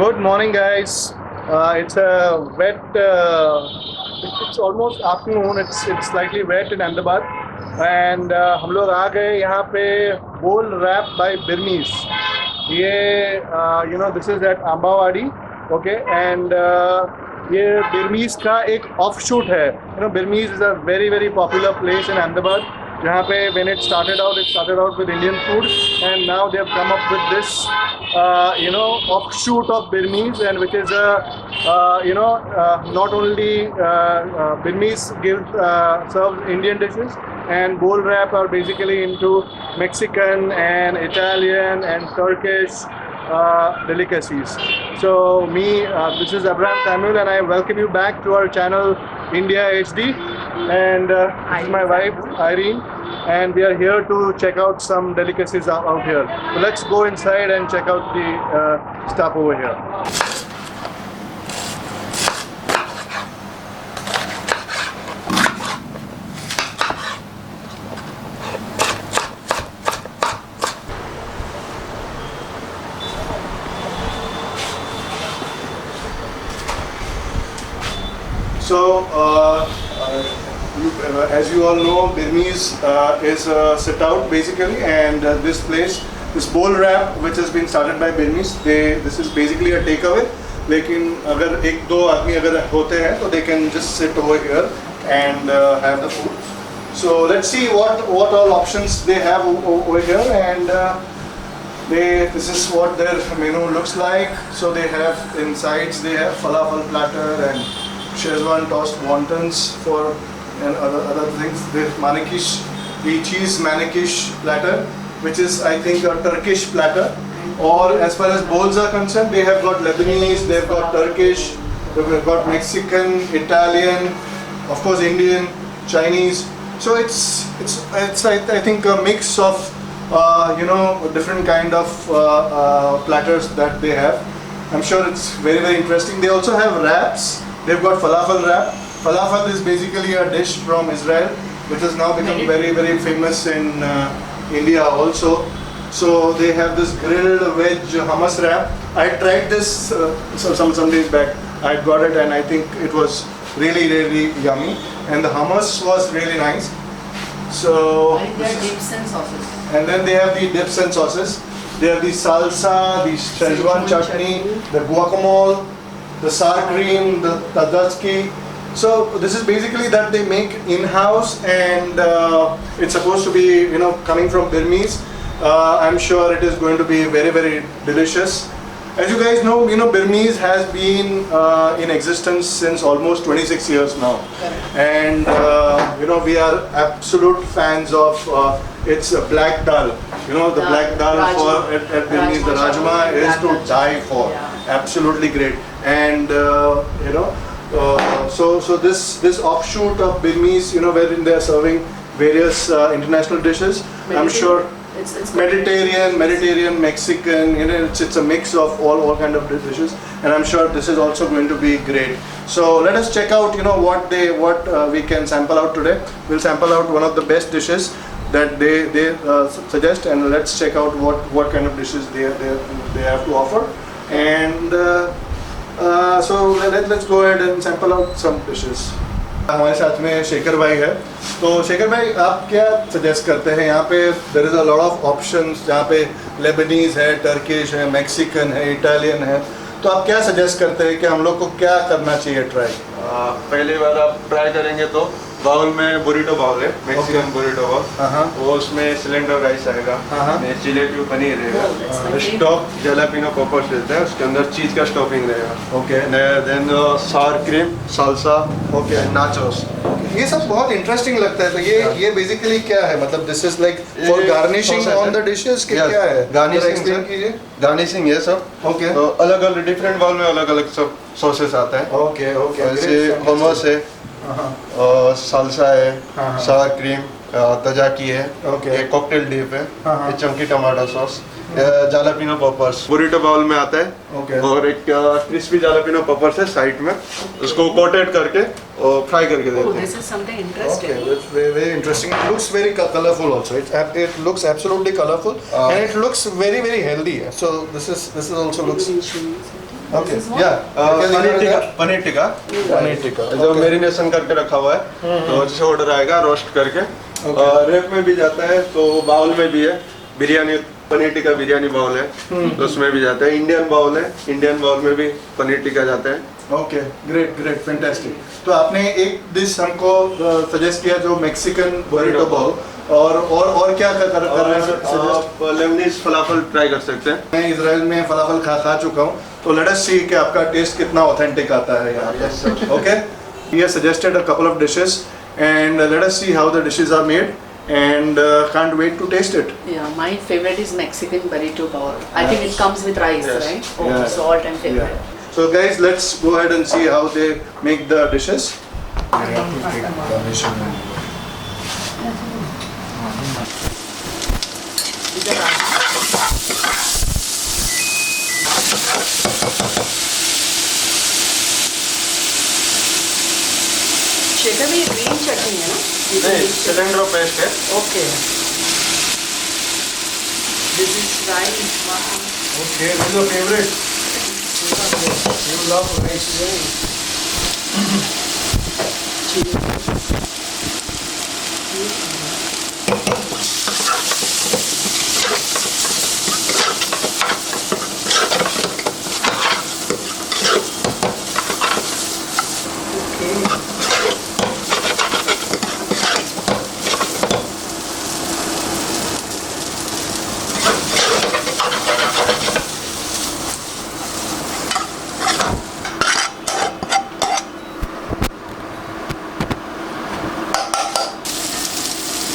Good morning, guys. It's a wet. It's almost afternoon. It's slightly wet in Ahmedabad, and हम लोग आ गए यहाँ पे बोल रैप by Birmees. ये this is at Ambawadi, okay, and ये Birmees का एक offshoot है. Birmees is a very popular place in Ahmedabad. जहाँ पे when it started out with Indian food, and now they have come up with this offshoot of Burmese, and which is not only Burmese serves Indian dishes, and bowl wrap are basically into Mexican and Italian and Turkish delicacies. So this is Abraham Samuel, and I welcome you back to our channel India HD, and this is my wife Irene, and we are here to check out some delicacies out here. So let's go inside and check out the stuff over here. So, as you all know, Burmese is a sit-out basically, and this bowl wrap, which has been started by Burmese, this is basically a takeaway. लेकिन अगर एक दो आदमी अगर होते हैं तो they can just sit over here and have the food. So let's see what all options they have over here, and this is what their menu looks like. So they have insides, they have falafel platter and Szechuan tossed wontons and other things. There's manikish, the cheese manikish platter, which is I think a Turkish platter. Or as far as bowls are concerned, they have got Lebanese, they've got Turkish, they've got Mexican, Italian, of course Indian, Chinese. So it's I think a mix of different kind of platters that they have. I'm sure it's very interesting. They also have wraps. They've got falafel wrap. Falafel is basically a dish from Israel, which has now become very famous in India also. So they have this grilled veg hummus wrap. I tried this some days back. I got it and I think it was really yummy. And the hummus was really nice. So I think there are dips and sauces. And then they have the dips and sauces. They have the salsa, the Szechuan chutney, the guacamole, the sour cream, the tzatziki. So this is basically that they make in-house, and it's supposed to be coming from Burmese. I'm sure it is going to be very delicious. As you guys know, Burmese has been in existence since almost 26 years now, and we are absolute fans of its black dal. The black dal at Burmese, the rajma is to die for. Yeah. Absolutely great, and so this offshoot of Burmese, wherein they are serving various international dishes. I'm sure. It's Mediterranean, Mexican, it's a mix of all kind of dishes, and I'm sure this is also going to be great. So let us check out, what we can sample out today. We'll sample out one of the best dishes that they suggest, and let's check out what kind of dishes they have to offer. And so let's go ahead and sample out some dishes. हमारे साथ में शेखर भाई है, तो शेखर भाई आप क्या suggest करते हैं? यहाँ पे there is a lot of options, जहाँ पे लेबनीज़ है, टर्किश है, मैक्सिकन है, इटालियन है, तो आप क्या सजेस्ट करते हैं कि हम लोग को क्या करना चाहिए ट्राई? पहली बार आप ट्राई करेंगे तो बाउल में बुरीटो बाउल है, मैक्सिकन बुरीटो बाउल, वो उसमें सिलेंडर राइस आएगा, चिलेटिव पनीर रहेगा, स्टॉक जलापिनो पॉपर्स रहता है, उसके अंदर चीज का स्टॉपिंग रहेगा, ओके, देन सार क्रीम, सालसा, ओके, नाचोस. ये सब बहुत इंटरेस्टिंग लगता है. तो ये बेसिकली क्या है? मतलब this is like for garnishing on the dishes के क्या है? गार्निशिंग कीजिए. गार्निशिंग है सब. ओके, तो अलग डिफरेंट बाउल में अलग सब सॉसेस आता है. ओके, जैसे hummus है, सालसा है, सार क्रीम, तजाकी है, ये कॉकटेल डिप है, ये chunky tomato sauce, jalapeno poppers burrito bowl में आता है, और एक क्रिस्पी जालापिनो पॉपर्स है साइड में, उसको कोटेड करके और फ्राई करके देते हैं. This is something interesting. Okay, that's very interesting. It looks very colorful also. It looks absolutely colorful, and it looks very healthy. So this is also looks. Okay. This is what? Paneer tikka paneer tikka जो marination करके रखा हुआ है, तो अच्छे order आएगा roast करके। Rape में भी जाता है, तो बाउल में भी है बिरयानी, पनीर टिक्का बिरयानी बाउल है, तो उसमें भी जाता है। इंडियन बाउल है, इंडियन बाउल में भी पनीर टिक्का जाता है। Okay, great great, fantastic. तो आपने एक डिश हमको सजेस्ट किया जो मैक्सिकन बुरिटो बाउल, और क्या कर रहे हैं सजेस्ट? आप लेबनीज फलाफल ट्राई कर सकते हैं। मैं इजराइल में फलाफल खा चुका हूँ, तो लेट अस सी कि आपका टेस्ट कितना ऑथेंटिक आता है यहाँ पे। Okay, he has suggested a couple of dishes and let us see how the dishes are made and can't wait to taste it. Yeah, my favorite is Mexican burrito bowl. I think it comes with rice, Yes. right? Oh, Yeah. salt and pepper. Yeah. So guys, let's go ahead and see how they make the dishes. With the rice. Shekhar में green चटनी है ना? नहीं, सिलेंडरो paste है। Okay. This is rice. Wow. Okay, this is your favorite. You love rice.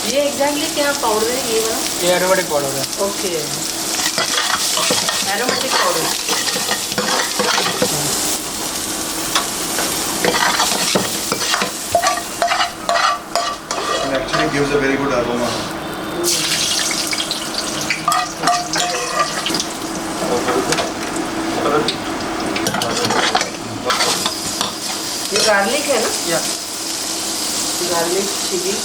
ये exactly क्या powder है ये वाला? ये एरोमेटिक पाउडर है। Okay, aromatic powder. It actually gives a very good aroma. ये गार्लिक है ना? या garlic chilli.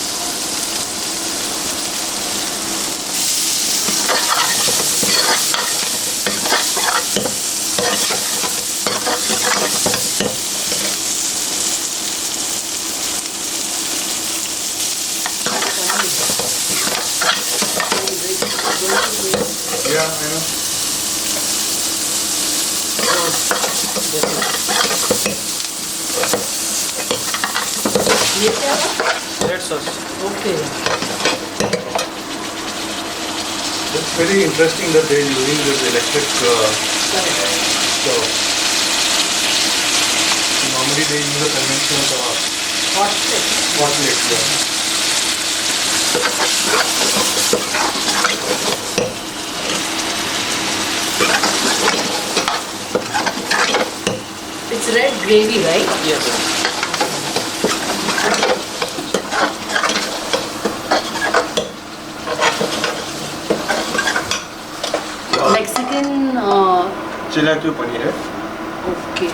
Yeah, I know. ये क्या है? Red sauce. Okay, It's very interesting that they're using this electric stove. Normally they use a conventional tawa. Hot plate. Hot plate, yeah. It's red gravy, right? Yes. Mexican. Chilaquiles paneer है। Okay.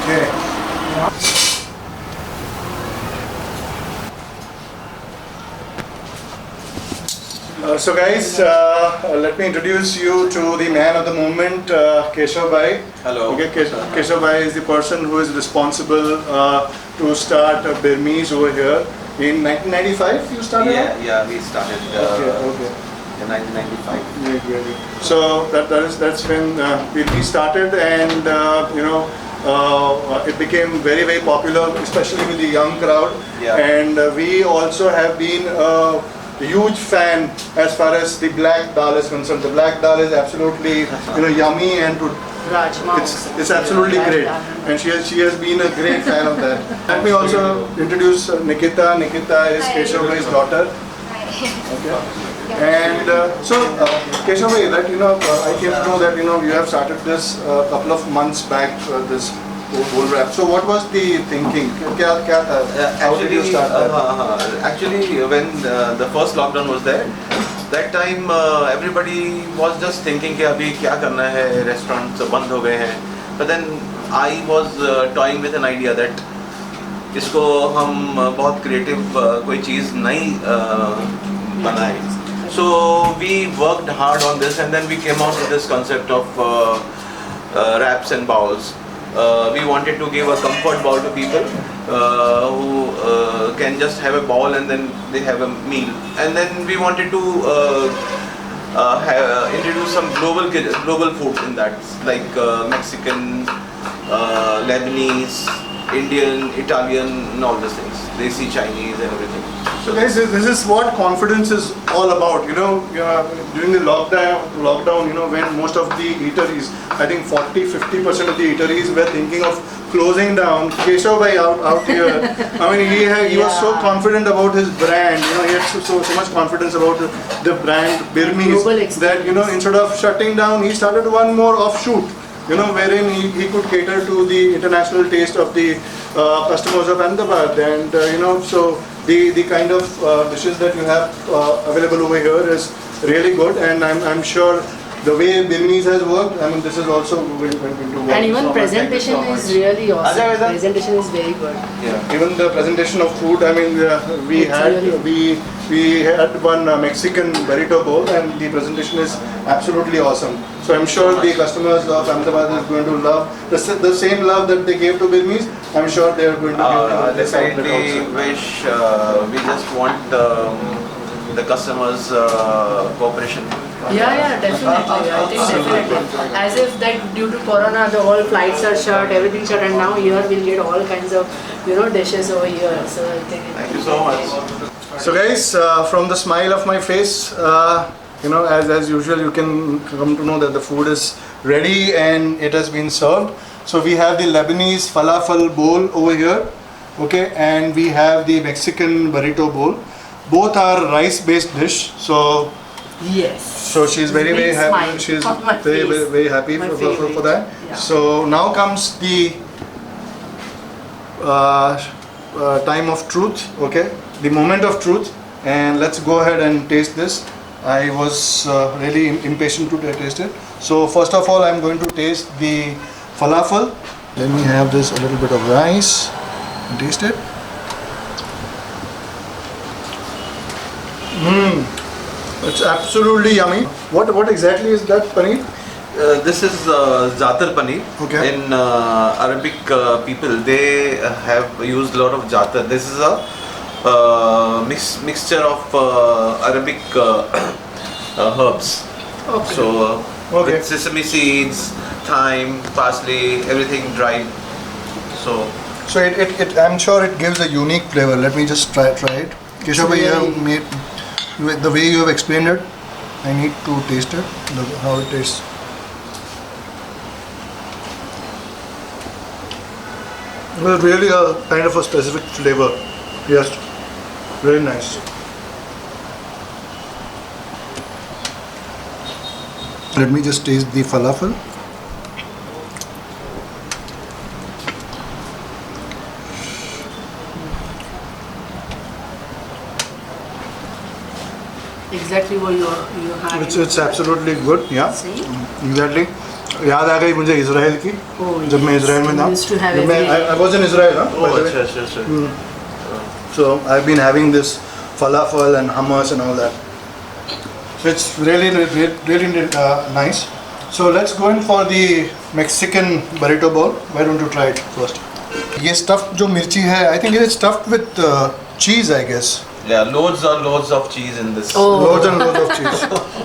Okay. So guys, let me introduce you to the man of the moment, Keshav Bhai. Hello. Okay, Keshav Bhai is the person who is responsible to start Burmese over here. In 1995, you started? Yeah, we started Okay. in 1995. Yeah. So that's when we started, and it became very very popular, especially with the young crowd. Yeah. And we also have been a huge fan as far as the black dal is concerned. The black dal is absolutely yummy, and Rajma. it's absolutely great, and she has been a great fan of that. Let me also introduce Nikita. Nikita is Keshav Bhai's daughter. Okay. And Keshav Bhai, that I came to know that you have started this a couple of months back. This whole wrap. So what was the thinking? क्या था? How did you start that? Actually, when the first lockdown was there, that time everybody was just thinking कि अभी क्या करना है, restaurants बंद हो गए हैं. But then I was toying with an idea that इसको हम बहुत creative कोई चीज़ नई बनाए. So we worked hard on this, and then we came out with this concept of wraps and bowls. We wanted to give a comfort bowl to people who can just have a bowl and then they have a meal. And then we wanted to introduce some global food in that, like Mexican, Lebanese, Indian, Italian, and all these things. Desi, Chinese, and everything. So guys, this is what confidence is all about. You know, during the lockdown, you know, when most of the eateries, I think 40-50% of the eateries were thinking of closing down. Keshav bhai out here, I mean, he was so confident about his brand. You know, he had so much confidence about the brand Global Birmeez experience. that, you know, instead of shutting down, he started one more offshoot. You know, wherein he could cater to the international taste of the customers of Ahmedabad, and you know, so the kind of dishes that you have available over here is really good, and I'm sure the way Birmeez has worked, I mean, this is also going to work. And even so much. presentation Thank you so is really awesome. Ajay, Vedant? Presentation is very good. Yeah. Even the presentation of food, I mean, we It's had really- we had one Mexican burrito bowl, and the presentation is absolutely awesome. So I'm sure the customers of Ahmedabad is going to love the same love that they gave to Birmeez. I'm sure they are going to give to this outlet Definitely also. wish we just want the customers' cooperation. Yeah, definitely. I think definitely. As if that due to Corona, the whole flights are shut, everything shut, and now here we'll get all kinds of, you know, dishes over here. So I think. Thank you so much. So guys, from the smile of my face, you know, as usual, you can come to know that the food is ready and it has been served. So we have the Lebanese falafel bowl over here, okay, and we have the Mexican burrito bowl. Both are rice-based dish. So Yes. she's very Big happy. smile She's on my very face. very happy My for favorite. that. Yeah. So now comes the time of truth, okay, the moment of truth, and let's go ahead and taste this. I was really impatient to taste it. So first of all, I'm going to taste the falafel. Let me have this a little bit of rice and taste it. It's absolutely yummy. What exactly is that, paneer? This is Zatar paneer. Okay. In Arabic people, they have used a lot of Zatar. This is a mixture of Arabic herbs. Okay. So Okay. with sesame seeds, thyme, parsley, everything dried. So So it I'm sure it gives a unique flavor. Let me just try it. Keshav bhai, you have made the way you have explained it. I need to taste it. How it tastes. Well, really a kind of a specific flavor. Yes, very nice. Let me just taste the falafel. Exactly what you had. It's absolutely good. Yeah. See? Exactly. याद आ गई मुझे Israel की Oh, जब मैं yes. Israel में था We used to have जब मैं every- I was in Israel, huh? oh, by the way. अच्छा. So I've been having this falafel and hummus and all that. So it's really nice. So let's go in for the Mexican burrito bowl. Why don't you try it first? ये stuffed जो मिर्ची है, I think it is stuffed with cheese, I guess. Yeah, loads of cheese in this. Oh. Loads and loads of cheese.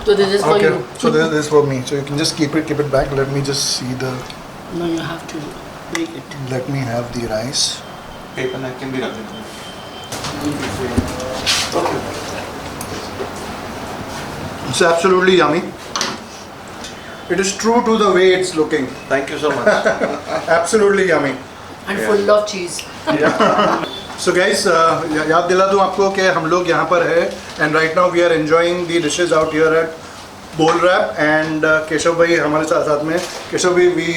So this is for Okay, you. so this is for me. So you can just keep it back. Let me just see the. No, you have to break it. Let me have the rice. Paper napkin भी रख देते हैं. It's absolutely yummy. It is true to the way it's looking. Thank you so much. Absolutely yummy. And Yeah. full of cheese. So guys, याद दिला दूँ आपको कि हम लोग यहाँ पर है and right now we are enjoying the dishes out here at Bowl Wrap and Keshav भाई हमारे साथ में. केशव भाई, we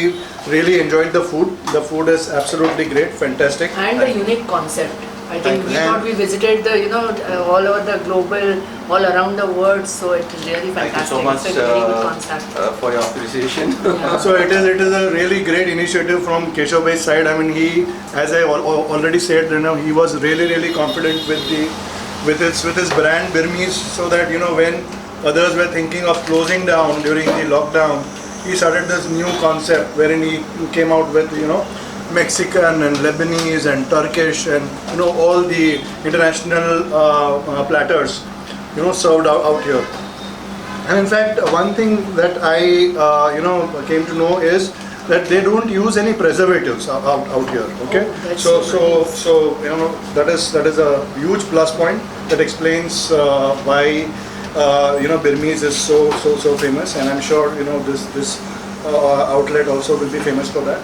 really enjoyed the food. The food is absolutely great, fantastic. And a unique concept. I think we you. thought we visited the, you know, all over the global, all around the world. So it is really Thank you fantastic. so much It's a very good concept. for your appreciation. So it is a really great initiative from Keshav bhai's side. I mean, he, as I already said, you know, he was really confident with his brand Birmese, so that when others were thinking of closing down during the lockdown, he started this new concept wherein he came out with Mexican and Lebanese and Turkish and all the international platters served out here. And in fact, one thing that I came to know is that they don't use any preservatives out here. Okay, that's so nice. that is a huge plus point that explains why Birmese is so famous, and I'm sure this outlet also will be famous for that.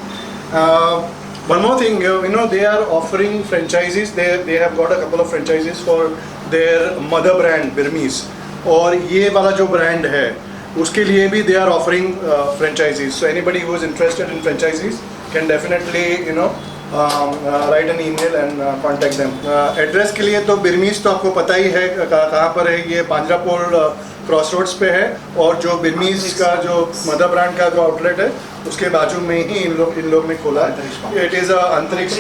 One more thing, they are offering franchises. They have got a couple of franchises for their mother brand Birmese, और ये वाला जो brand है उसके लिए भी they are offering franchises. So anybody who is interested in franchises can definitely write an email and contact them. Address के लिए तो Birmese तो आपको पता ही है कहाँ पर है. ये पांजरापोल क्रॉसरोड्स पे है, और जो Birmese का जो मदर ब्रांड का जो आउटलेट है उसके बाजू में ही इन लोग ने खोला है. It is a अंतरिक्ष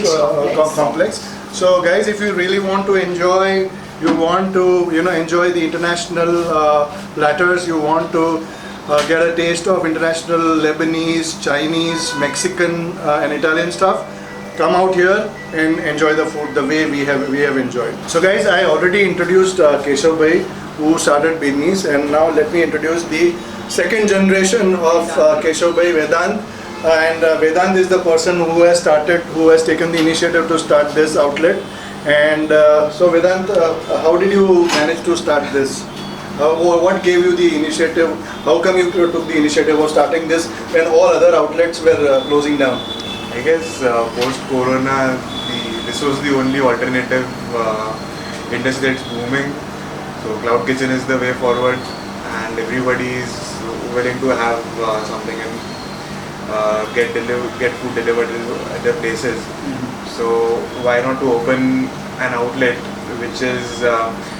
complex. So guys, if you really want to enjoy, you want to enjoy the international platters, you want to get a taste of international Lebanese, Chinese, Mexican and Italian stuff, come out here and enjoy the food the way we have enjoyed. So guys, I already introduced Keshav bhai, who started Birmese, and now let me introduce the second generation of Keshav bhai, Vedant. And Vedant is the person who has taken the initiative to start this outlet. And so Vedant, how did you manage to start this? What gave you the initiative? How come you took the initiative of starting this when all other outlets were closing down? I guess post-corona, this was the only alternative industry that's booming. So Cloud Kitchen is the way forward, and everybody is willing to have something and get food delivered at their places. So why not to open an outlet which is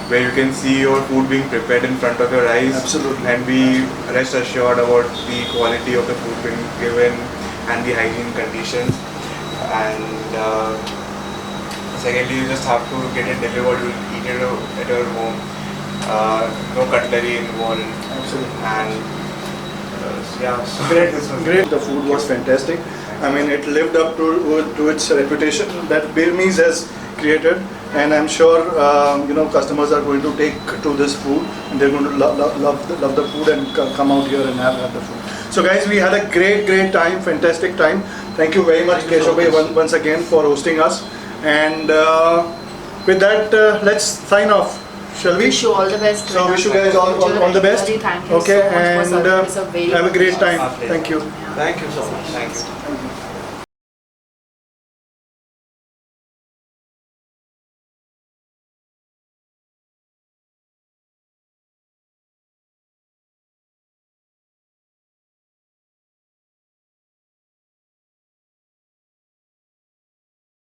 where you can see your food being prepared in front of your eyes. Absolutely. And be rest assured about the quality of the food being given and the hygiene conditions. And secondly, you just have to get it delivered, you eat it at your home. No cutlery involved. Absolutely. And Great. The food was fantastic. I mean, it lived up to its reputation that Birmese has created, and I'm sure customers are going to take to this food, and they're going to love the food and come out here and have the food. So guys, we had a great time, fantastic time. Thank you very much, Keshav bhai, once again for hosting us. And with that, let's sign off. Shall we? Wish you all the best. So wish you guys all the best. Thank you Okay, so much for and serving us a very have a great good time. service. Thank you. Thank you so much. Thank you. Thank you.